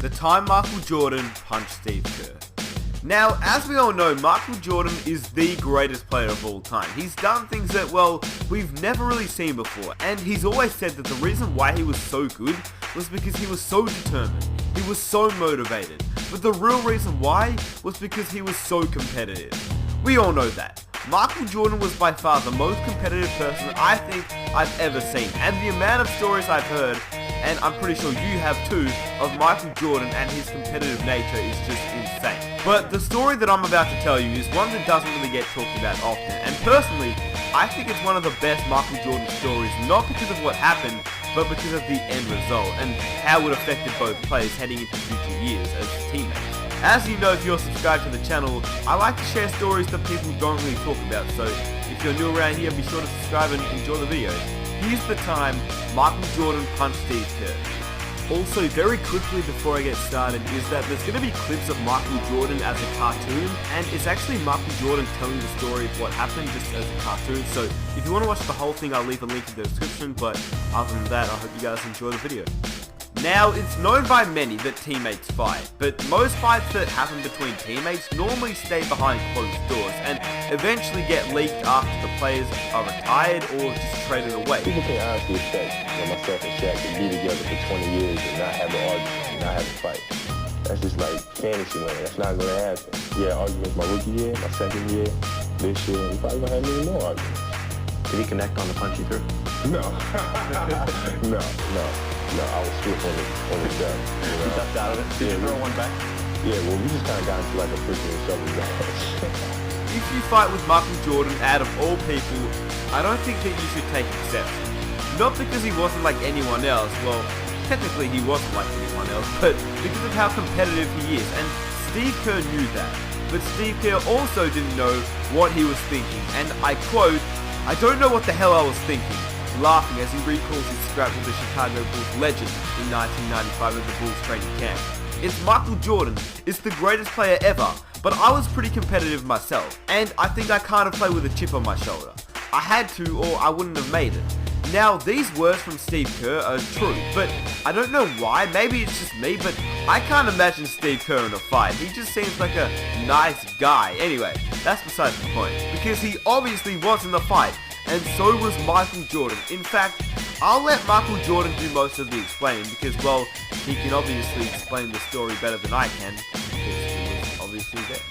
the time Michael Jordan punched Steve Kerr. Now, as we all know, Michael Jordan is the greatest player of all time. He's done things that, well, we've never really seen before, and he's always said that the reason why he was so good was because he was so determined, he was so motivated, but the real reason why was because he was so competitive. We all know that. Michael Jordan was by far the most competitive person I think I've ever seen, and the amount of stories I've heard, and I'm pretty sure you have too, of Michael Jordan and his competitive nature is just insane. But the story that I'm about to tell you is one that doesn't really get talked about often, and personally, I think it's one of the best Michael Jordan stories, not because of what happened, but because of the end result, and how it affected both players heading into future years as teammates. As you know, if you're subscribed to the channel, I like to share stories that people don't really talk about, so if you're new around here, be sure to subscribe and enjoy the videos. Here's the time Michael Jordan punched Steve Kerr. Also, very quickly before I get started, is that there's going to be clips of Michael Jordan as a cartoon, and it's actually Michael Jordan telling the story of what happened just as a cartoon, so if you want to watch the whole thing, I'll leave a link in the description, but other than that, I hope you guys enjoy the video. Now, it's known by many that teammates fight, but most fights that happen between teammates normally stay behind closed doors and eventually get leaked after the players are retired or just traded away. People can honestly expect myself and Shaq to be together for 20 years and not have an argument, and not have a fight. That's just like fantasy land. That's not going to happen. Yeah, arguments my rookie year, my second year, this year, we probably going to have many more arguments. Did he connect on the punch you threw? No. No, I was swift on the shot. You ducked out of it? Did you throw one back? Yeah, well, we just kind of got into like a freaking shovel match. If you fight with Michael Jordan, out of all people, I don't think that you should take exception. Not because he wasn't like anyone else, well, technically he wasn't like anyone else, but because of how competitive he is, and Steve Kerr knew that. But Steve Kerr also didn't know what he was thinking, and I quote, "I don't know what the hell I was thinking," laughing as he recalls his scrap with the Chicago Bulls legend in 1995 at the Bulls training camp. It's Michael Jordan, it's the greatest player ever, but I was pretty competitive myself, and I think I kind of play with a chip on my shoulder. I had to, or I wouldn't have made it. Now, these words from Steve Kerr are true, but I don't know why, maybe it's just me, but I can't imagine Steve Kerr in a fight. He just seems like a nice guy. Anyway, that's besides the point, because he obviously was in the fight, and so was Michael Jordan. In fact, I'll let Michael Jordan do most of the explaining because, well, he can obviously explain the story better than I can, because he was obviously there.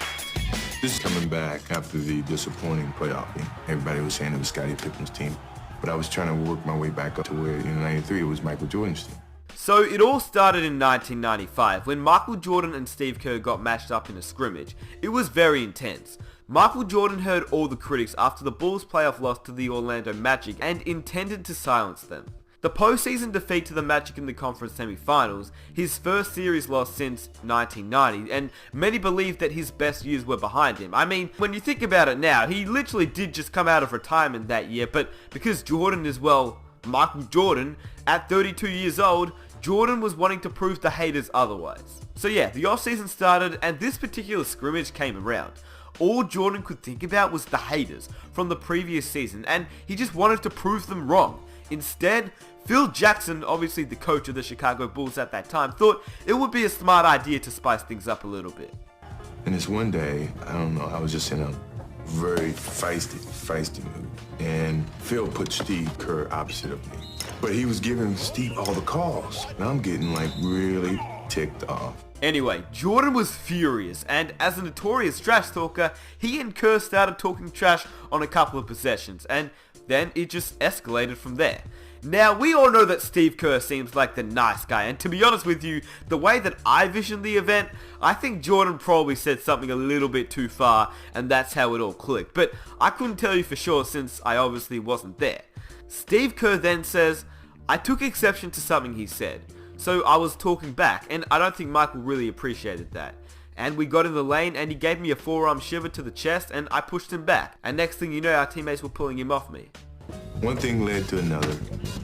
This is coming back after the disappointing playoff game. Everybody was saying it was Scottie Pippen's team, but I was trying to work my way back up to where in '93 it was Michael Jordan's team. So it all started in 1995 when Michael Jordan and Steve Kerr got matched up in a scrimmage. It was very intense. Michael Jordan heard all the critics after the Bulls' playoff loss to the Orlando Magic and intended to silence them. The postseason defeat to the Magic in the conference semifinals, his first series loss since 1990, and many believe that his best years were behind him. I mean, when you think about it now, he literally did just come out of retirement that year, but because Jordan is, well, Michael Jordan, at 32 years old, Jordan was wanting to prove to haters otherwise. So yeah, the offseason started and this particular scrimmage came around. All Jordan could think about was the haters from the previous season, and he just wanted to prove them wrong. Instead, Phil Jackson, obviously the coach of the Chicago Bulls at that time, thought it would be a smart idea to spice things up a little bit. And this one day, I don't know, I was just in a very feisty mood. And Phil put Steve Kerr opposite of me. But he was giving Steve all the calls. And I'm getting like really ticked off. Anyway, Jordan was furious, and as a notorious trash talker, he and Kerr started talking trash on a couple of possessions, and then it just escalated from there. Now, we all know that Steve Kerr seems like the nice guy, and to be honest with you, the way that I visioned the event, I think Jordan probably said something a little bit too far, and that's how it all clicked, but I couldn't tell you for sure since I obviously wasn't there. Steve Kerr then says, "I took exception to something he said. So I was talking back, and I don't think Michael really appreciated that. And we got in the lane, and he gave me a forearm shiver to the chest, and I pushed him back. And next thing you know, our teammates were pulling him off me." One thing led to another.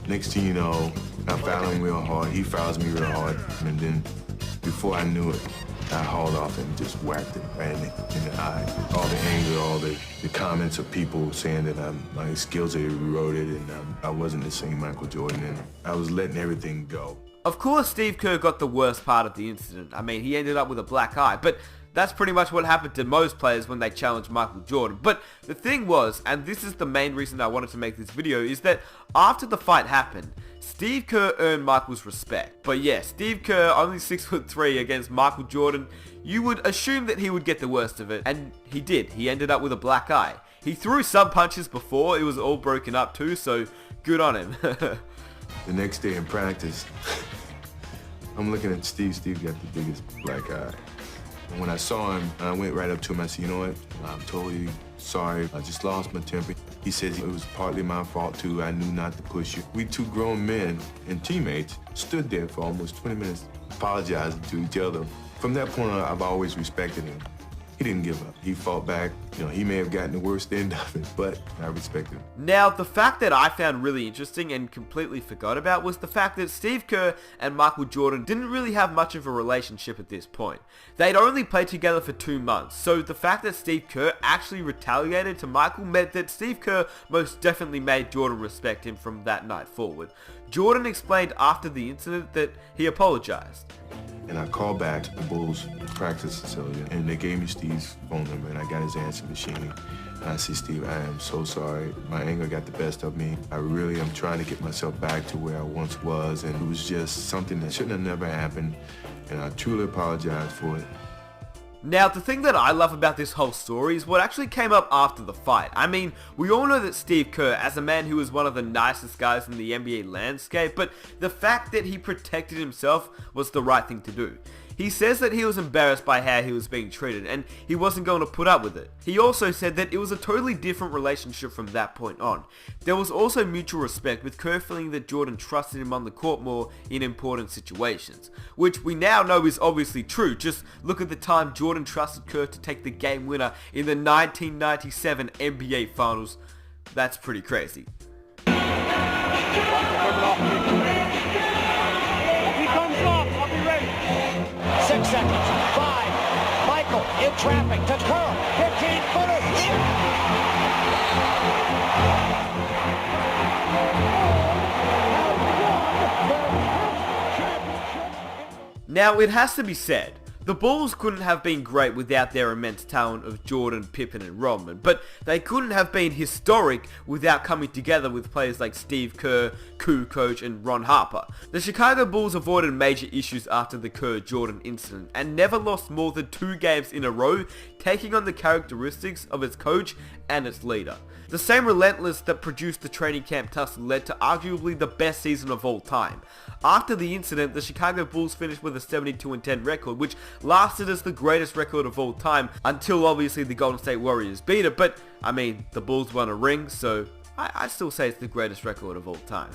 Next thing you know, I fouled him real hard. He fouls me real hard. And then before I knew it, I hauled off and just whacked it right in the eye. All the anger, all the comments of people saying that my skills had eroded and I wasn't the same Michael Jordan, and I was letting everything go. Of course, Steve Kerr got the worst part of the incident. I mean, he ended up with a black eye, but that's pretty much what happened to most players when they challenged Michael Jordan. But the thing was, and this is the main reason I wanted to make this video, is that after the fight happened, Steve Kerr earned Michael's respect. But yeah, Steve Kerr, only 6'3" against Michael Jordan, you would assume that he would get the worst of it, and he did. He ended up with a black eye. He threw some punches before, it was all broken up too, so good on him. The next day in practice, I'm looking at Steve. Steve got the biggest black eye. And when I saw him, I went right up to him. I said, you know what? I'm totally sorry. I just lost my temper. He says it was partly my fault too. I knew not to push you. We two grown men and teammates stood there for almost 20 minutes apologizing to each other. From that point on, I've always respected him. He didn't give up. He fought back. You know, he may have gotten the worst end of it, but I respect him. Now, the fact that I found really interesting and completely forgot about was the fact that Steve Kerr and Michael Jordan didn't really have much of a relationship at this point. They'd only played together for 2 months, so the fact that Steve Kerr actually retaliated to Michael meant that Steve Kerr most definitely made Jordan respect him from that night forward. Jordan explained after the incident that he apologized. And I called back to the Bulls practice facility, and they gave me Steve's phone number, and I got his answer machine. And I said, Steve, I am so sorry. My anger got the best of me. I really am trying to get myself back to where I once was, and it was just something that shouldn't have never happened, and I truly apologize for it. Now, the thing that I love about this whole story is what actually came up after the fight. I mean, we all know that Steve Kerr, as a man who was one of the nicest guys in the NBA landscape, but the fact that he protected himself was the right thing to do. He says that he was embarrassed by how he was being treated, and he wasn't going to put up with it. He also said that it was a totally different relationship from that point on. There was also mutual respect, with Kerr feeling that Jordan trusted him on the court more in important situations, which we now know is obviously true. Just look at the time Jordan trusted Kerr to take the game winner in the 1997 NBA Finals. That's pretty crazy. 6 seconds, 5, Michael in traffic to Kerr, 15-footer, Now, it has to be said, the Bulls couldn't have been great without their immense talent of Jordan, Pippen and Rodman, but they couldn't have been historic without coming together with players like Steve Kerr, Kukoc and Ron Harper. The Chicago Bulls avoided major issues after the Kerr-Jordan incident and never lost more than 2 games in a row, taking on the characteristics of its coach and its leader. The same relentlessness that produced the training camp tussle led to arguably the best season of all time. After the incident, the Chicago Bulls finished with a 72-10 record, which lasted as the greatest record of all time until obviously the Golden State Warriors beat it, but I mean, the Bulls won a ring, so I still say it's the greatest record of all time.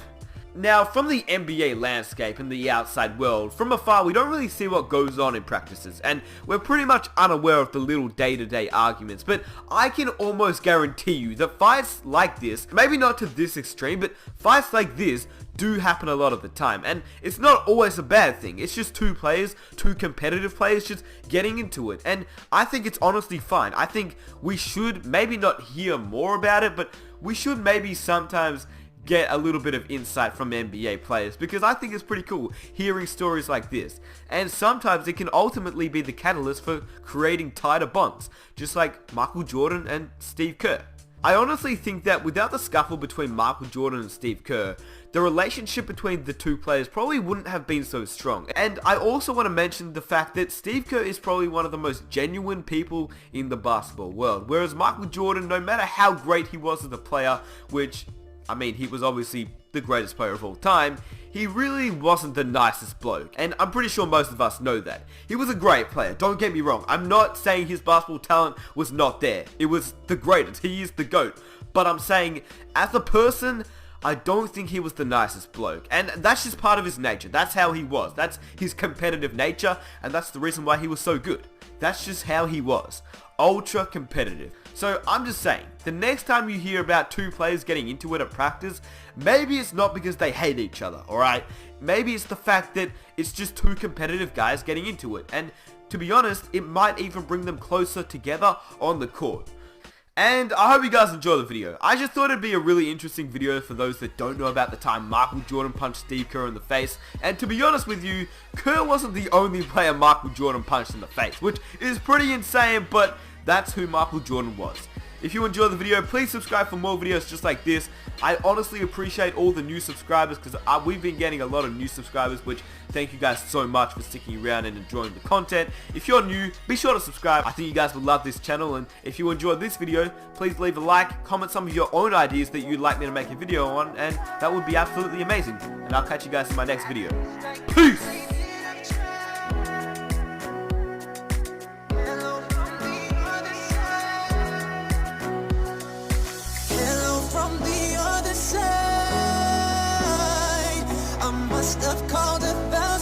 Now, from the NBA landscape and the outside world, from afar we don't really see what goes on in practices, and we're pretty much unaware of the little day-to-day arguments, but I can almost guarantee you that fights like this, maybe not to this extreme, but fights like this do happen a lot of the time, and it's not always a bad thing. It's just 2 players, 2 competitive players just getting into it, and I think it's honestly fine. I think we should maybe not hear more about it, but we should maybe sometimes get a little bit of insight from NBA players, because I think it's pretty cool hearing stories like this, and sometimes it can ultimately be the catalyst for creating tighter bonds, just like Michael Jordan and Steve Kerr. I honestly think that without the scuffle between Michael Jordan and Steve Kerr, the relationship between the 2 players probably wouldn't have been so strong. And I also want to mention the fact that Steve Kerr is probably one of the most genuine people in the basketball world, whereas Michael Jordan, no matter how great he was as a player, which I mean, he was obviously the greatest player of all time, he really wasn't the nicest bloke, and I'm pretty sure most of us know that. He was a great player, don't get me wrong. I'm not saying his basketball talent was not there. It was the greatest, he is the GOAT. But I'm saying, as a person, I don't think he was the nicest bloke, and that's just part of his nature. That's how he was. That's his competitive nature, and that's the reason why he was so good. That's just how he was. Ultra competitive. So I'm just saying, the next time you hear about 2 players getting into it at practice, maybe it's not because they hate each other, alright? Maybe it's the fact that it's just 2 competitive guys getting into it, and to be honest, it might even bring them closer together on the court. And I hope you guys enjoy the video. I just thought it'd be a really interesting video for those that don't know about the time Michael Jordan punched Steve Kerr in the face. And to be honest with you, Kerr wasn't the only player Michael Jordan punched in the face, which is pretty insane, but that's who Michael Jordan was. If you enjoyed the video, please subscribe for more videos just like this. I honestly appreciate all the new subscribers because we've been getting a lot of new subscribers, which thank you guys so much for sticking around and enjoying the content. If you're new, be sure to subscribe. I think you guys will love this channel, and if you enjoyed this video, please leave a like, comment some of your own ideas that you'd like me to make a video on, and that would be absolutely amazing. And I'll catch you guys in my next video. Peace! From the other side, I must have called 1,000